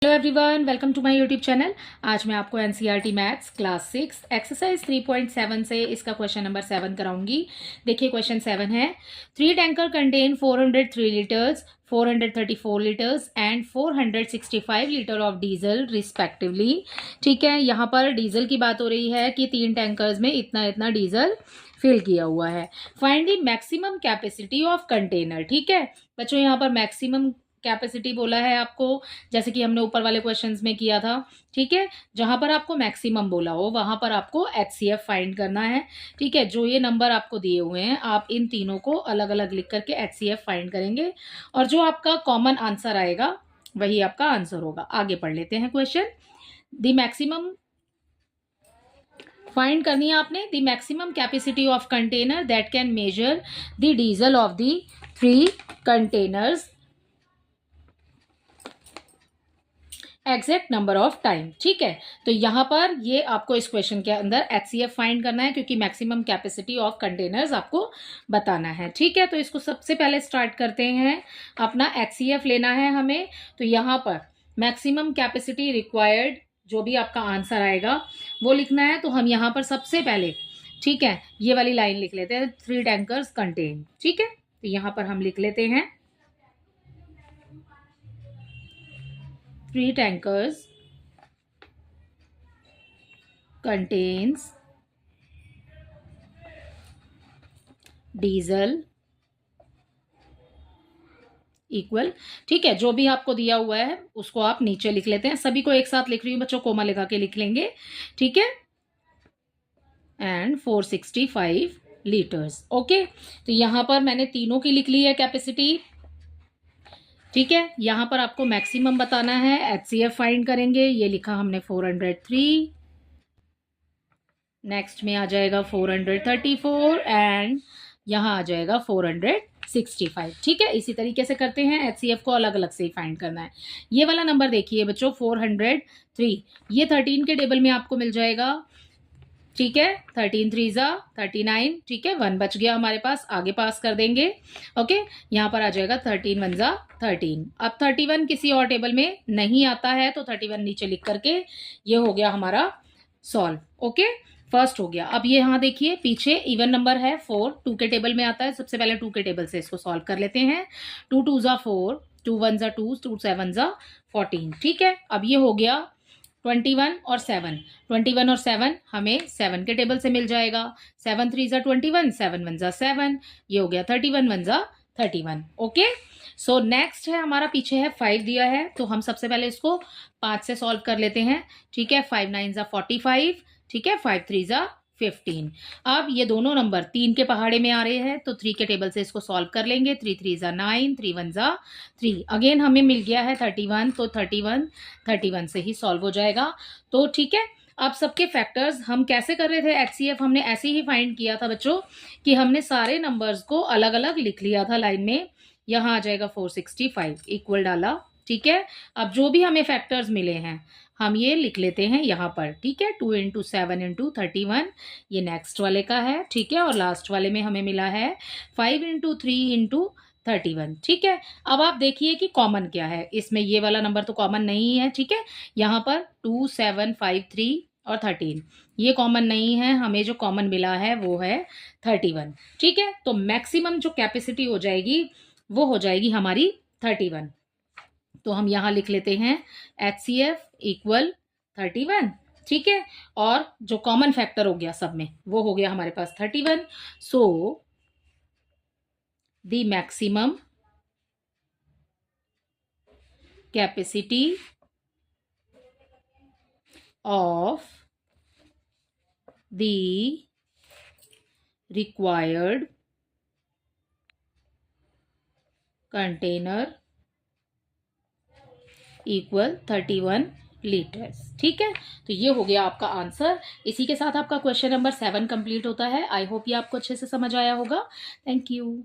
Hello everyone, welcome to my YouTube channel. आज मैं आपको एनसीईआरटी मैथ्स क्लास 6 एक्सरसाइज 3.7 से इसका क्वेश्चन नंबर 7 कराऊंगी। देखिए क्वेश्चन 7 है, 3 tanker contain 403 litres, 434 litres and 465 litre of diesel respectively. ठीक है, यहाँ पर डीजल की बात हो रही है कि 3 टैंकर्स में इतना इतना डीजल फिल किया हुआ है। Find the maximum capacity of container. ठीक है बच्चों, यहाँ पर मैक्सिमम कैपेसिटी बोला है आपको, जैसे कि हमने ऊपर वाले क्वेश्चंस में किया था। ठीक है, जहां पर आपको मैक्सिमम बोला हो वहां पर आपको एचसीएफ फाइंड करना है। ठीक है, जो ये नंबर आपको दिए हुए हैं आप इन तीनों को अलग अलग लिख करके एचसीएफ फाइंड करेंगे और जो आपका कॉमन आंसर आएगा वही आपका आंसर होगा। आगे पढ़ लेते हैं क्वेश्चन। द मैक्सिमम फाइंड करनी है आपने, the maximum capacity of container that can measure the diesel of the 3 containers exact number of time. ठीक है, तो यहां पर ये आपको इस क्वेश्चन के अंदर एचसीएफ फाइंड करना है क्योंकि मैक्सिमम कैपेसिटी ऑफ कंटेनर्स आपको बताना है। ठीक है, तो इसको सबसे पहले स्टार्ट करते हैं, अपना एचसीएफ लेना है हमें। तो यहां पर मैक्सिमम कैपेसिटी रिक्वायर्ड जो भी आपका आंसर आएगा वो लिखना है। तो हम यहाँ पर सबसे पहले ठीक है ये वाली लाइन लिख लेते हैं, 3 टैंकर्स कंटेन। ठीक है, तो यहाँ पर हम लिख लेते हैं 3 tankers contains diesel इक्वल। ठीक है, जो भी आपको दिया हुआ है उसको आप नीचे लिख लेते हैं। सभी को एक साथ लिख रही हूँ बच्चों, कोमा लगा के लिख लेंगे। ठीक है, एंड 465 लीटर्स। ओके, तो यहां पर मैंने तीनों की लिख ली है कैपेसिटी। ठीक है, यहां पर आपको मैक्सिमम बताना है, एचसीएफ फाइंड करेंगे। ये लिखा हमने 403, नेक्स्ट में आ जाएगा 434 एंड यहाँ आ जाएगा 465। ठीक है, इसी तरीके से करते हैं, एचसीएफ को अलग अलग से ही फाइंड करना है। ये वाला नंबर देखिए बच्चों 403, ये 13 के टेबल में आपको मिल जाएगा। ठीक है, 13 3 जा 39। ठीक है, 1 बच गया हमारे पास, आगे पास कर देंगे। ओके, यहाँ पर आ जाएगा 13 1 जा 13। अब 31 किसी और टेबल में नहीं आता है तो 31 नीचे लिख करके ये हो गया हमारा सॉल्व। ओके, फर्स्ट हो गया। अब ये यहाँ देखिए पीछे इवन नंबर है 4, 2 के टेबल में आता है। सबसे पहले 2 के टेबल से इसको सॉल्व कर लेते हैं। 2 2 जा 4, 2 1 जा 2, 2 7 जा 14। ठीक है, अब ये हो गया 21 और 7, 21 और 7 हमें 7 के टेबल से मिल जाएगा। 7 3 जा 21, 7 1 जा 7, ये हो गया 31 1 जा 31। ओके, सो नेक्स्ट है हमारा, पीछे है 5 दिया है तो हम सबसे पहले इसको 5 से सॉल्व कर लेते हैं। ठीक है, 5 9 जा 45। ठीक है, 5 3 जा 15। अब ये दोनों नंबर 3 के पहाड़े में आ रहे हैं तो 3 के टेबल से इसको सॉल्व कर लेंगे। 3 3 जा 9, 3 1 जा 3। अगेन हमें मिल गया है 31, तो 31 से ही सॉल्व हो जाएगा। तो ठीक है, अब सबके फैक्टर्स हम कैसे कर रहे थे, एचसीएफ हमने ऐसे ही फाइंड किया था बच्चों कि हमने सारे नंबर्स को अलग अलग लिख लिया था लाइन में। यहाँ आ जाएगा 465 इक्वल डाला। ठीक है, अब जो भी हमें फैक्टर्स मिले हैं हम ये लिख लेते हैं यहाँ पर। ठीक है, 2 इंटू 7 इंटू 31, ये नेक्स्ट वाले का है। ठीक है, और लास्ट वाले में हमें मिला है 5 इंटू 3 इंटू 31। ठीक है, अब आप देखिए कि कॉमन क्या है इसमें, ये वाला नंबर तो कॉमन नहीं है। ठीक है, यहाँ पर 2 7 5 3 और 13 ये कॉमन नहीं है, हमें जो कॉमन मिला है वो है 31। ठीक है, तो मैक्सिमम जो कैपेसिटी हो जाएगी वो हो जाएगी हमारी 31। तो हम यहां लिख लेते हैं एचसीएफ इक्वल 31। ठीक है, और जो कॉमन फैक्टर हो गया सब में वो हो गया हमारे पास 31। So the maximum capacity of the required container equal 31 litres. ठीक है, तो ये हो गया आपका आंसर। इसी के साथ आपका क्वेश्चन नंबर 7 कंप्लीट होता है। आई होप ये आपको अच्छे से समझ आया होगा। Thank you.